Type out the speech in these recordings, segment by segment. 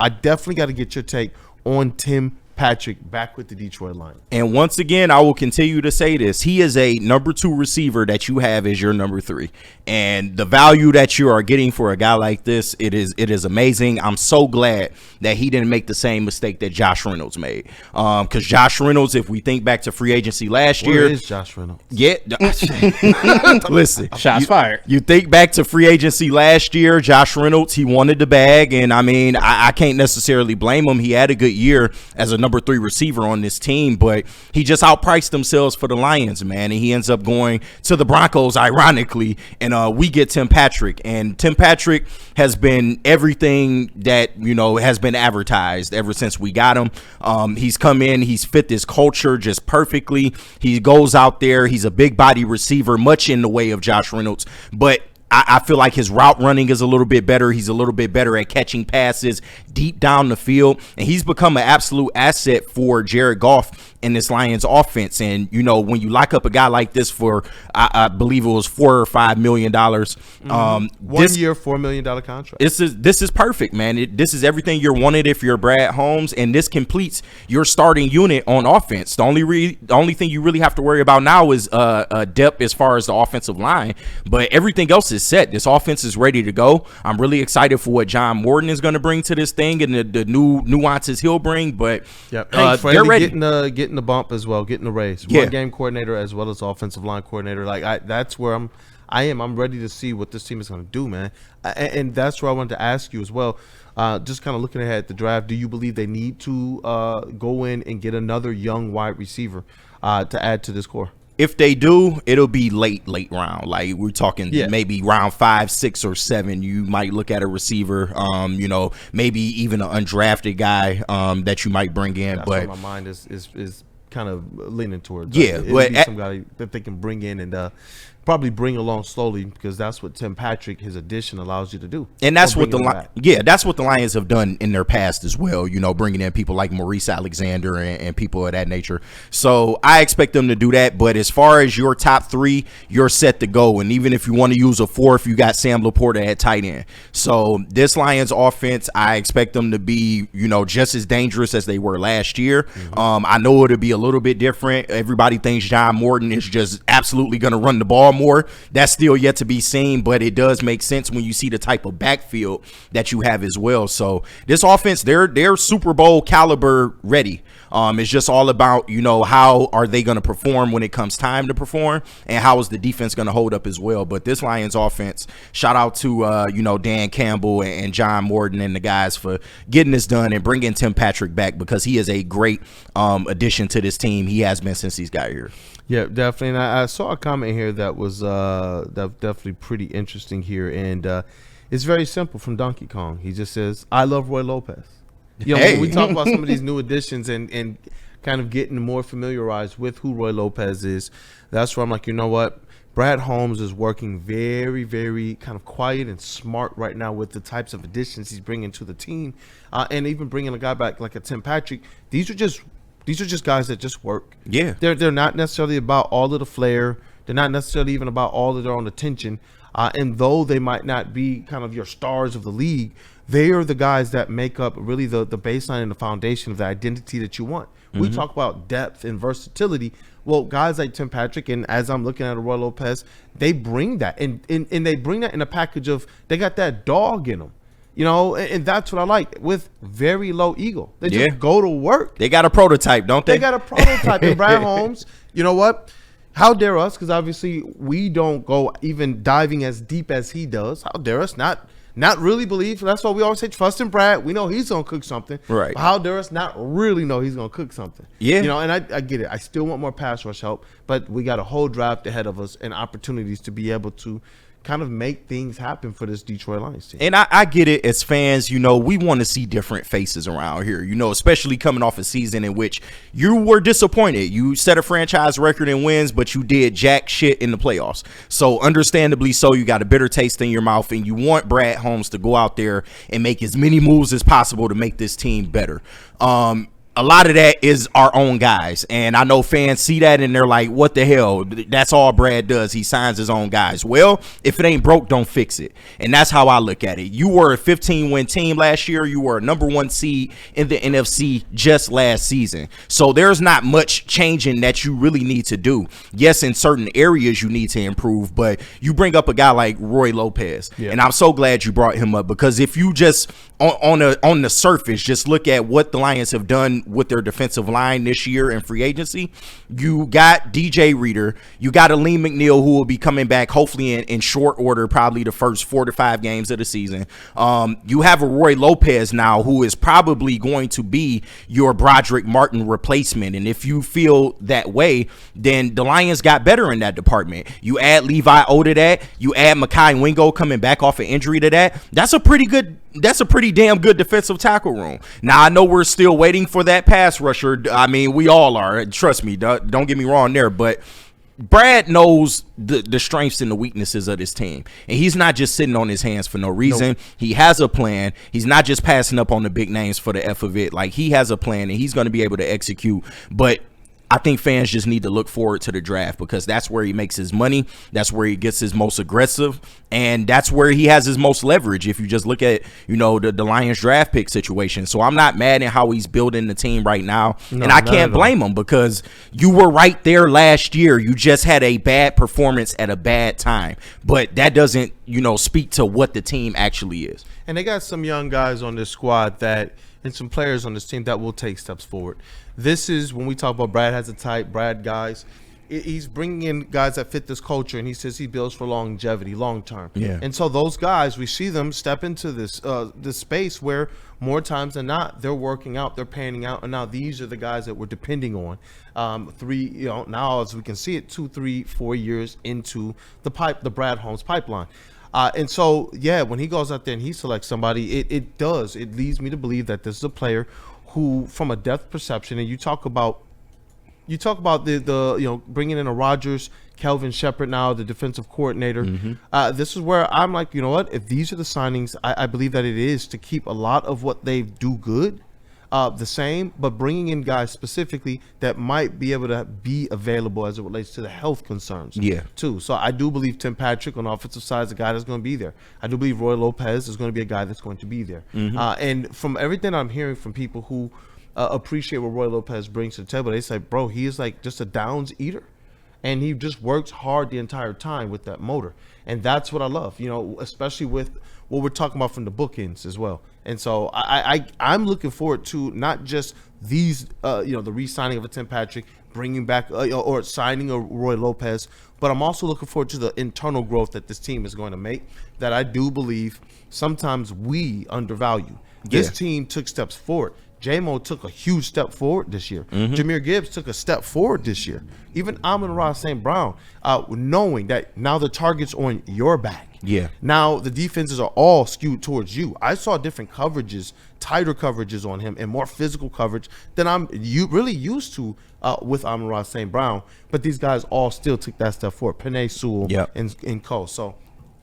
I definitely got to get your take on Tim Patrick back with the Detroit Lions. And once again, I will continue to say this. He is a number 2 receiver that you have as your number 3. And the value that you are getting for a guy like this, it is amazing. I'm so glad that he didn't make the same mistake that Josh Reynolds made. Because Josh Reynolds, if we think back to free agency last year. Where is Josh Reynolds? Yeah. Listen. Shots fired. You think back to free agency last year, Josh Reynolds, he wanted the bag. And, I mean, I can't necessarily blame him. He had a good year as a number 3 receiver on this team, but he just outpriced themselves for the Lions, man, and he ends up going to the Broncos, ironically, and we get Tim Patrick, and Tim Patrick has been everything that, you know, has been advertised ever since we got him. He's come in, he's fit this culture just perfectly. He goes out there, he's a big body receiver, much in the way of Josh Reynolds, but I feel like his route running is a little bit better. He's a little bit better at catching passes deep down the field, and he's become an absolute asset for Jared Goff in this Lions offense. And, you know, when you lock up a guy like this for, I believe it was $4 or $5 million. 1 year, $4 million contract. This is perfect, man. This is everything you're wanted if you're Brad Holmes, and this completes your starting unit on offense. The only thing you really have to worry about now is depth as far as the offensive line, but everything else is set. This offense is ready to go. I'm really excited for what John Morton is going to bring to this thing and the new nuances he'll bring. But they're ready. Getting the bump as well, getting the raise. One game coordinator as well as offensive line coordinator. That's where I'm ready to see what this team is going to do, man. And that's where I wanted to ask you as well. Just kind of looking ahead at the draft, do you believe they need to go in and get another young wide receiver to add to this core? If they do, it'll be late round. Like we're talking maybe round 5, 6, or 7. You might look at a receiver, you know, maybe even an undrafted guy that you might bring in. That's but what my mind is kind of leaning towards. But some guy that they can bring in and probably bring along slowly, because that's what Tim Patrick, his addition, allows you to do. And that's what that's what the Lions have done in their past as well, you know, bringing in people like Maurice Alexander and people of that nature. So I expect them to do that. But as far as your top 3, you're set to go. And even if you want to use a 4th, you got Sam Laporta at tight end. So this Lions offense, I expect them to be, you know, just as dangerous as they were last year. I know it'll be a little bit different. Everybody thinks John Morton is just absolutely going to run the ball more. That's still yet to be seen, but it does make sense when you see the type of backfield that you have as well. So this offense, they're Super Bowl caliber ready. It's just all about, you know, how are they going to perform when it comes time to perform, and how is the defense going to hold up as well. But this Lions offense, shout out to you know, Dan Campbell and John Morton and the guys for getting this done and bringing Tim Patrick back, because he is a great addition to this team. He has been since he's got here. Yeah, definitely. And I saw a comment here that was definitely pretty interesting here, and it's very simple from Donkey Kong. He just says, "I love Roy Lopez." You know, when we talk about some of these new additions and kind of getting more familiarized with who Roy Lopez is, that's where I'm like, you know what? Brad Holmes is working very, very kind of quiet and smart right now with the types of additions he's bringing to the team, and even bringing a guy back like a Tim Patrick. These are just guys that just work. Yeah, they're not necessarily about all of the flair. They're not necessarily even about all of their own attention. And though they might not be kind of your stars of the league, they are the guys that make up really the baseline and the foundation of the identity that you want. We talk about depth and versatility. Well, guys like Tim Patrick, and as I'm looking at Roy Lopez, they bring that. And they bring that in a package of, they got that dog in them. You know, and that's what I like, with very low ego. They just go to work. They got a prototype, don't they? They got a prototype. And Brad Holmes, you know what? How dare us, because obviously we don't go even diving as deep as he does. How dare us not really believe? That's why we always say trust in Brad. We know he's going to cook something. Right. But how dare us not really know he's going to cook something? Yeah. You know, and I get it. I still want more pass rush help, but we got a whole draft ahead of us and opportunities to be able to kind of make things happen for this Detroit Lions team. And I get it. As fans, you know, we want to see different faces around here, you know, especially coming off a season in which you were disappointed. You set a franchise record in wins, but you did jack shit in the playoffs. So understandably so, you got a bitter taste in your mouth, and you want Brad Holmes to go out there and make as many moves as possible to make this team better. a lot of that is our own guys. And I know fans see that and they're like, what the hell? That's all Brad does. He signs his own guys. Well, if it ain't broke, don't fix it. And that's how I look at it. You were a 15-win team last year. You were a #1 seed in the NFC just last season. So there's not much changing that you really need to do. Yes, in certain areas you need to improve, but you bring up a guy like Roy Lopez. Yeah. And I'm so glad you brought him up, because if you just on the surface just look at what the Lions have done with their defensive line this year in free agency, you got DJ Reader, you got Aleem McNeil, who will be coming back hopefully in short order, probably the first 4 to 5 games of the season. You have a Roy Lopez now who is probably going to be your Broderick Martin replacement, and if you feel that way, then the Lions got better in that department. You add Levi O to that, you add Mekhi Wingo coming back off an injury to that. That's a pretty damn good defensive tackle room. Now, I know we're still waiting for that pass rusher. I mean, we all are. Trust me. Don't get me wrong there. But Brad knows the strengths and the weaknesses of this team. And he's not just sitting on his hands for no reason. Nope. He has a plan. He's not just passing up on the big names for the F of it. Like, he has a plan, and he's going to be able to execute. But I think fans just need to look forward to the draft, because that's where he makes his money. That's where he gets his most aggressive, and that's where he has his most leverage. If you just look at, the Lions draft pick situation. So I'm not mad at how he's building the team right now. No, and I can't blame him, because you were right there last year. You just had a bad performance at a bad time, but that doesn't, speak to what the team actually is. And they got some young guys on this squad and some players on this team that will take steps forward. This is when we talk about Brad has a type, Brad guys. He's bringing in guys that fit this culture, and he says he builds for longevity, long term. Yeah. And so those guys, we see them step into this space where more times than not they're working out, they're panning out, and now these are the guys that we're depending on. Now as we can see it, 2, 3, 4 years into the Brad Holmes pipeline. And so, yeah, when he goes out there and he selects somebody, it leads me to believe that this is a player who, from a depth perception, and you talk about the bringing in a Rodgers, Kelvin Shepard now, the defensive coordinator. Mm-hmm. This is where I'm like, you know what? If these are the signings, I believe that it is to keep a lot of what they do good the same, but bringing in guys specifically that might be able to be available as it relates to the health concerns. Yeah. Too. So I do believe Tim Patrick on the offensive side is a guy that's going to be there. I do believe Roy Lopez is going to be a guy that's going to be there. Mm-hmm. And from everything I'm hearing from people who appreciate what Roy Lopez brings to the table, they say, bro, he is like just a downs eater. And he just works hard the entire time with that motor. And that's what I love, especially with what we're talking about from the bookends as well. And so I'm looking forward to not just these, the re-signing of a Tim Patrick, bringing back or signing a Roy Lopez, but I'm also looking forward to the internal growth that this team is going to make, that I do believe sometimes we undervalue. This team took steps forward. J-Mo took a huge step forward this year. Mm-hmm. Jahmyr Gibbs took a step forward this year. Even Amon-Ra St. Brown, knowing that now the target's on your back. Yeah. Now the defenses are all skewed towards you. I saw different coverages, tighter coverages on him, and more physical coverage than I'm really used to with Amon-Ra St. Brown. But these guys all still took that step forward. Penei Sewell and Co. So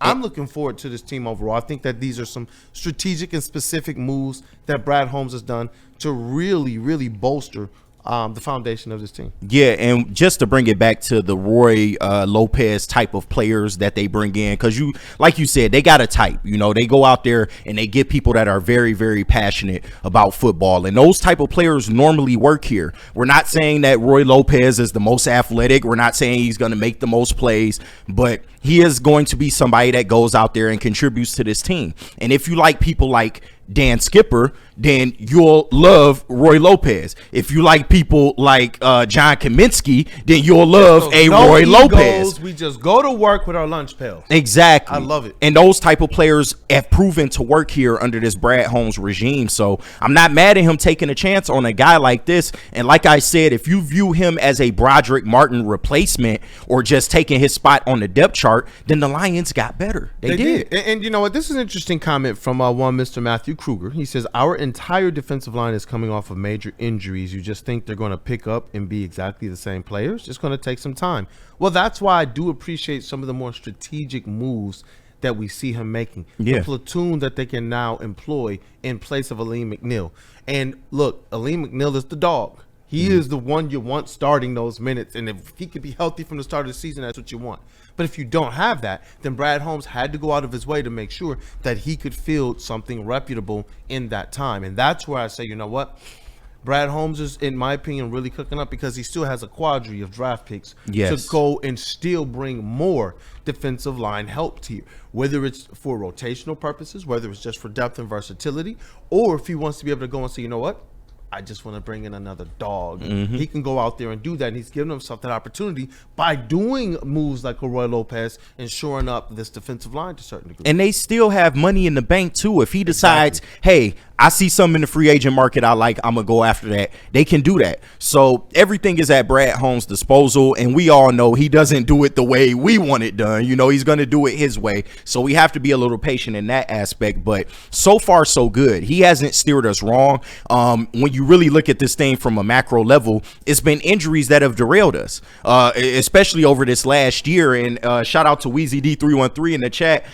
I'm looking forward to this team overall. I think that these are some strategic and specific moves that Brad Holmes has done to really, really bolster the foundation of this team. Yeah, and just to bring it back to the Roy Lopez type of players that they bring in, because like you said, they got a type. They go out there and they get people that are very, very passionate about football, and those type of players normally work here. We're not saying that Roy Lopez is the most athletic. We're not saying he's going to make the most plays, but he is going to be somebody that goes out there and contributes to this team. And if you like people like Dan Skipper, then you'll love Roy Lopez. If you like people like John Kaminsky, then you'll love Roy Lopez. We just go to work with our lunch pail. Exactly. I love it. And those type of players have proven to work here under this Brad Holmes regime. So I'm not mad at him taking a chance on a guy like this. And like I said, if you view him as a Broderick Martin replacement or just taking his spot on the depth chart, then the Lions got better. They did. And you know what? This is an interesting comment from one Mr. Matthew Kruger. He says, our entire defensive line is coming off of major injuries. You just think they're going to pick up and be exactly the same players? It's going to take some time. Well, that's why I do appreciate some of the more strategic moves that we see him making. Yeah. The platoon that they can now employ in place of Aleem McNeil. And look, Aleem McNeil is the dog. He is the one you want starting those minutes. And if he could be healthy from the start of the season, that's what you want. But if you don't have that, then Brad Holmes had to go out of his way to make sure that he could field something reputable in that time. And that's where I say, you know what? Brad Holmes is, in my opinion, really cooking up because he still has a quadri of draft picks to go and still bring more defensive line help to you, whether it's for rotational purposes, whether it's just for depth and versatility, or if he wants to be able to go and say, you know what? I just want to bring in another dog. He can go out there and do that, and he's giving himself that opportunity by doing moves like a Roy Lopez and shoring up this defensive line to a certain degree. And they still have money in the bank, too. If he decides, hey, I see something in the free agent market I like, I'm going to go after that, they can do that. So everything is at Brad Holmes' disposal, and we all know he doesn't do it the way we want it done. You know, he's going to do it his way. So we have to be a little patient in that aspect. But so far, so good. He hasn't steered us wrong. When you really look at this thing from a macro level, it's been injuries that have derailed us, especially over this last year. And shout out to Weezy D313 in the chat.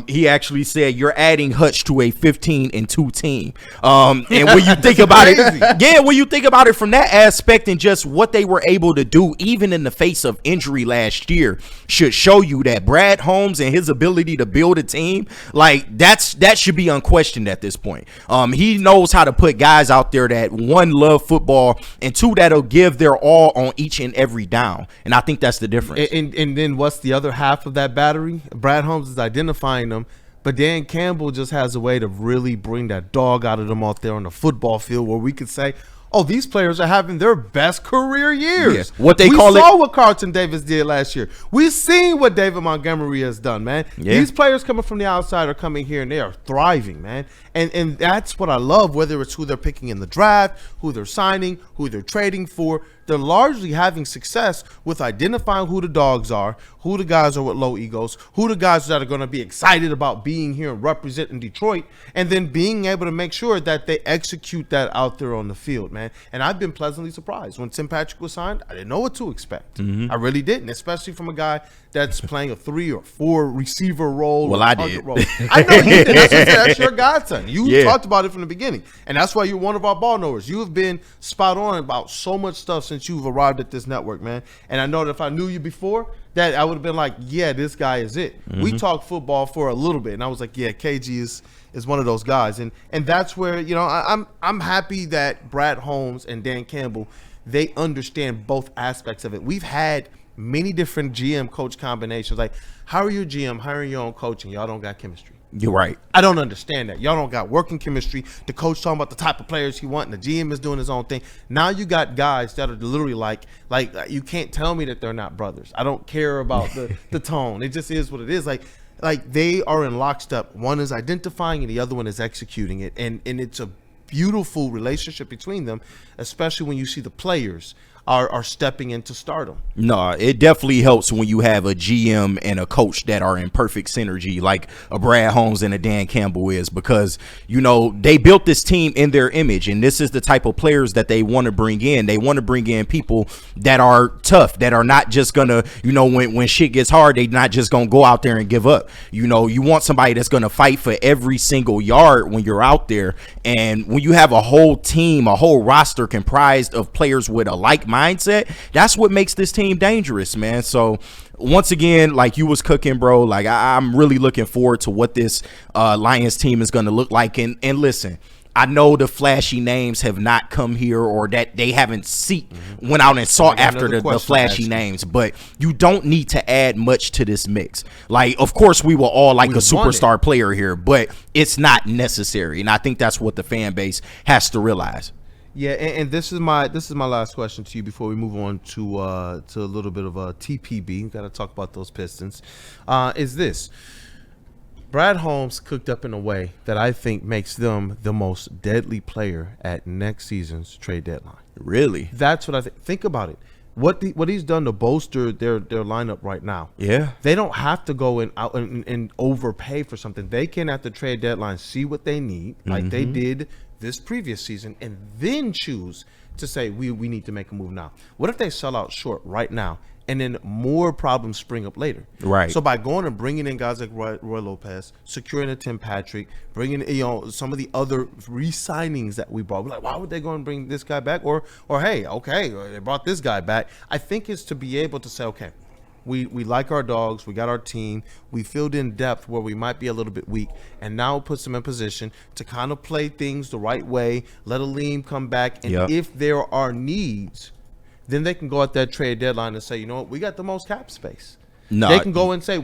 He actually said, you're adding Hutch to a 15-2 team. And when you think about it, when you think about it from that aspect and just what they were able to do, even in the face of injury last year, should show you that Brad Holmes and his ability to build a team, like that should be unquestioned at this point. He knows how to put guys out there that, one, love football, and two, that'll give their all on each and every down. And I think that's the difference. And then what's the other half of that battery? Brad Holmes is identifying them. But Dan Campbell just has a way to really bring that dog out of them out there on the football field where we could say, oh, these players are having their best career years. Yeah. We saw what Carlton Davis did last year. We've seen what David Montgomery has done, man. Yeah. These players coming from the outside are coming here and they are thriving, man. And that's what I love, whether it's who they're picking in the draft, who they're signing, who they're trading for. They're largely having success with identifying who the dogs are, who the guys are with low egos, who the guys that are going to be excited about being here and representing Detroit, and then being able to make sure that they execute that out there on the field, man. And I've been pleasantly surprised. When Tim Patrick was signed, I didn't know what to expect. I really didn't, especially from a guy that's playing a 3 or 4 receiver role. Well, I did. Role. I know you did. That's your godson. You talked about it from the beginning. And that's why you're one of our ball knowers. You have been spot on about so much stuff since you've arrived at this network, man. And I know that if I knew you before, that I would have been like, yeah, this guy is it. We talked football for a little bit, and I was like, yeah, KG is one of those guys. And that's where, you know, I'm happy that Brad Holmes and Dan Campbell, they understand both aspects of it. We've had many different GM coach combinations. Like, how are you GM hiring your own coach and y'all don't got chemistry? You're right. I don't understand that. Y'all don't got working chemistry. The coach talking about the type of players he want, and the GM is doing his own thing. Now you got guys that are literally like you can't tell me that they're not brothers. I don't care about the tone. It just is what it is. Like they are in lockstep. One is identifying and the other one is executing it. And it's a beautiful relationship between them, especially when you see the players are stepping into stardom. No, it definitely helps when you have a GM and a coach that are in perfect synergy, like a Brad Holmes and a Dan Campbell is, because, you know, they built this team in their image, and this is the type of players that they want to bring in. They want to bring in people that are tough, that are not just gonna, you know, when shit gets hard, they not just gonna go out there and give up. You know, you want somebody that's gonna fight for every single yard when you're out there. And when you have a whole team, a whole roster comprised of players with a like mindset, that's what makes this team dangerous, man. So once again, like you was cooking, bro, like I'm really looking forward to what this Lions team is going to look like. And listen, I know the flashy names have not come here, or that they haven't went out and sought after the flashy names, but you don't need to add much to this mix. Like, of course, we will all like a superstar player here, but it's not necessary. And I think that's what the fan base has to realize. Yeah, and this is my last question to you before we move on to a little bit of a TPB. We got to talk about those Pistons. Is this Brad Holmes cooked up in a way that I think makes them the most deadly player at next season's trade deadline? Really? That's what I think. Think about it. What he's done to bolster their lineup right now. Yeah. They don't have to go out and overpay for something. They can, at the trade deadline, see what they need, like they did this previous season and then choose to say we need to make a move now? What if they sell out short right now and then more problems spring up later? Right. So by going and bringing in guys like Roy Lopez, securing a Tim Patrick, bringing some of the other re-signings that we brought, we're like, why would they go and bring this guy back? Or hey, okay, they brought this guy back. I think it's to be able to say, okay, we like our dogs, we got our team, we filled in depth where we might be a little bit weak, and now it puts them in position to kind of play things the right way, let Aleem come back, and if there are needs, then they can go at that trade deadline and say, you know what, we got the most cap space. No, they can go and say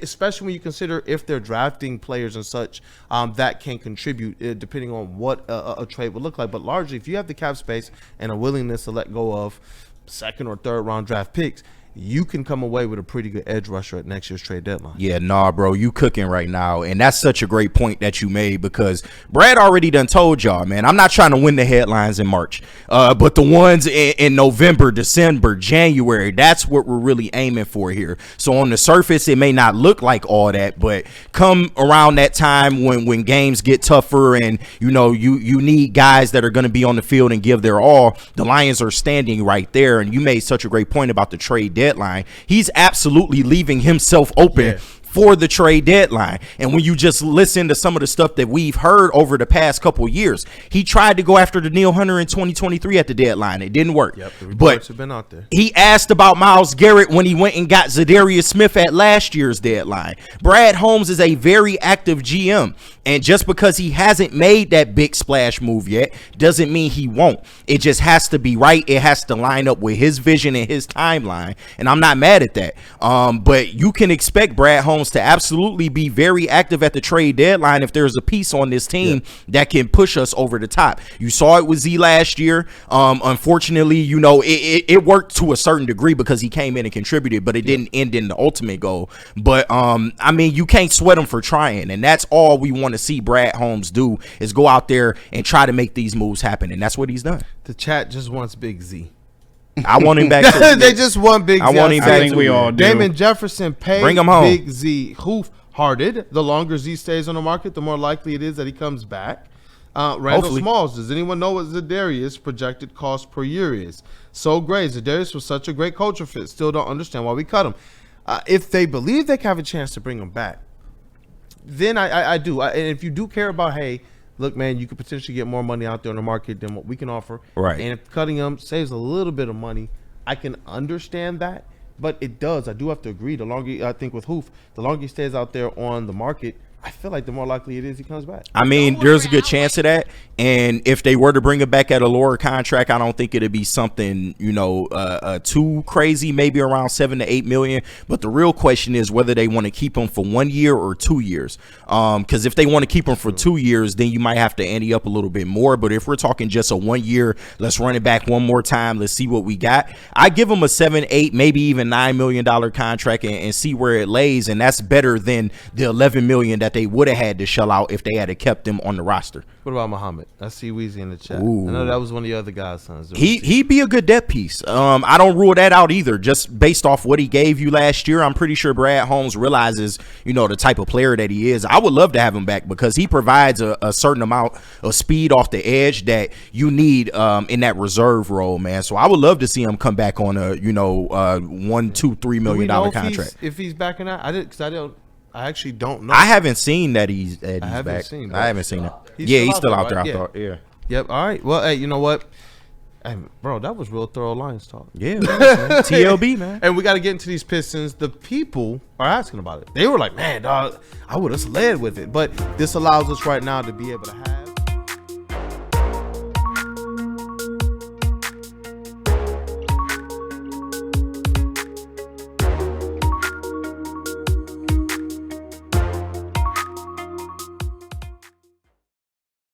especially when you consider if they're drafting players and such that can contribute depending on what a trade would look like. But largely, if you have the cap space and a willingness to let go of second or third round draft picks, you can come away with a pretty good edge rusher at next year's trade deadline. Yeah, nah, bro, you cooking right now. And that's such a great point that you made, because Brad already done told y'all, man, I'm not trying to win the headlines in March, but the ones in November, December, January, that's what we're really aiming for here. So on the surface, it may not look like all that, but come around that time when games get tougher and, you know, you need guys that are going to be on the field and give their all, the Lions are standing right there. And you made such a great point about the trade deadline. He's absolutely leaving himself open for the trade deadline. And when you just listen to some of the stuff that we've heard over the past couple of years, he tried to go after Danielle Hunter in 2023 at the deadline. It didn't work. Yep, the reports have been out there. He asked about Myles Garrett when he went and got Zadarius Smith at last year's deadline. Brad Holmes is a very active GM. And just because he hasn't made that big splash move yet doesn't mean he won't. It just has to be right. It has to line up with his vision and his timeline. And I'm not mad at that. But you can expect Brad Holmes to absolutely be very active at the trade deadline if there's a piece on this team that can push us over the top. You saw it with Z last year. Unfortunately, you know, it worked to a certain degree because he came in and contributed, but it didn't end in the ultimate goal. But I mean, you can't sweat him for trying, and that's all we want to see Brad Holmes do, is go out there and try to make these moves happen, and that's what he's done. The chat just wants Big Z. I want him back. They just want Big Z. I want him back. I think we all do. Damon Jefferson paid Bring him home. Big Z hoof-hearted. The longer Z stays on the market, the more likely it is that he comes back. Randall Hopefully. Smalls, does anyone know what Zadarius' projected cost per year is? So great. Zadarius was such a great culture fit. Still don't understand why we cut him. If they believe they have a chance to bring him back, then I do. And if you do care about, hey, look, man, you could potentially get more money out there in the market than what we can offer. Right. And if cutting him saves a little bit of money, I can understand that. But it does. I do have to agree. The longer, I think with Hoof, the longer he stays out there on the market, I feel like the more likely it is he comes back. I mean, there's a good chance of that. And if they were to bring it back at a lower contract, I don't think it'd be something, you know, too crazy, maybe around 7 to 8 million. But the real question is whether they want to keep him for 1 year or 2 years. Because if they want to keep him for 2 years, then you might have to ante up a little bit more. But if we're talking just a 1 year, let's run it back one more time. Let's see what we got. I give him a 7, 8, maybe even $9 million contract and see where it lays. And that's better than the 11 million that they would have had to shell out if they had kept him on the roster. What about Muhammad? I see Weezy in the chat. Ooh. I know that was one of the other guys' sons. He'd be a good depth piece. I don't rule that out either. Just based off what he gave you last year, I'm pretty sure Brad Holmes realizes, you know, the type of player that he is. I would love to have him back because he provides a certain amount of speed off the edge that you need in that reserve role, man. So I would love to see him come back on a, you know, $1, $2, $3 million contract. If he's backing out, I actually don't know. I haven't seen that he's back. I haven't seen it. He's still out there. I thought. Yeah. Yep. All right. Well, hey, you know what? Hey, bro, that was real thorough Lions talk. Yeah. Man. TLB, man. And we got to get into these Pistons. The people are asking about it. They were like, man, dog, I would have led with it. But this allows us right now to be able to have.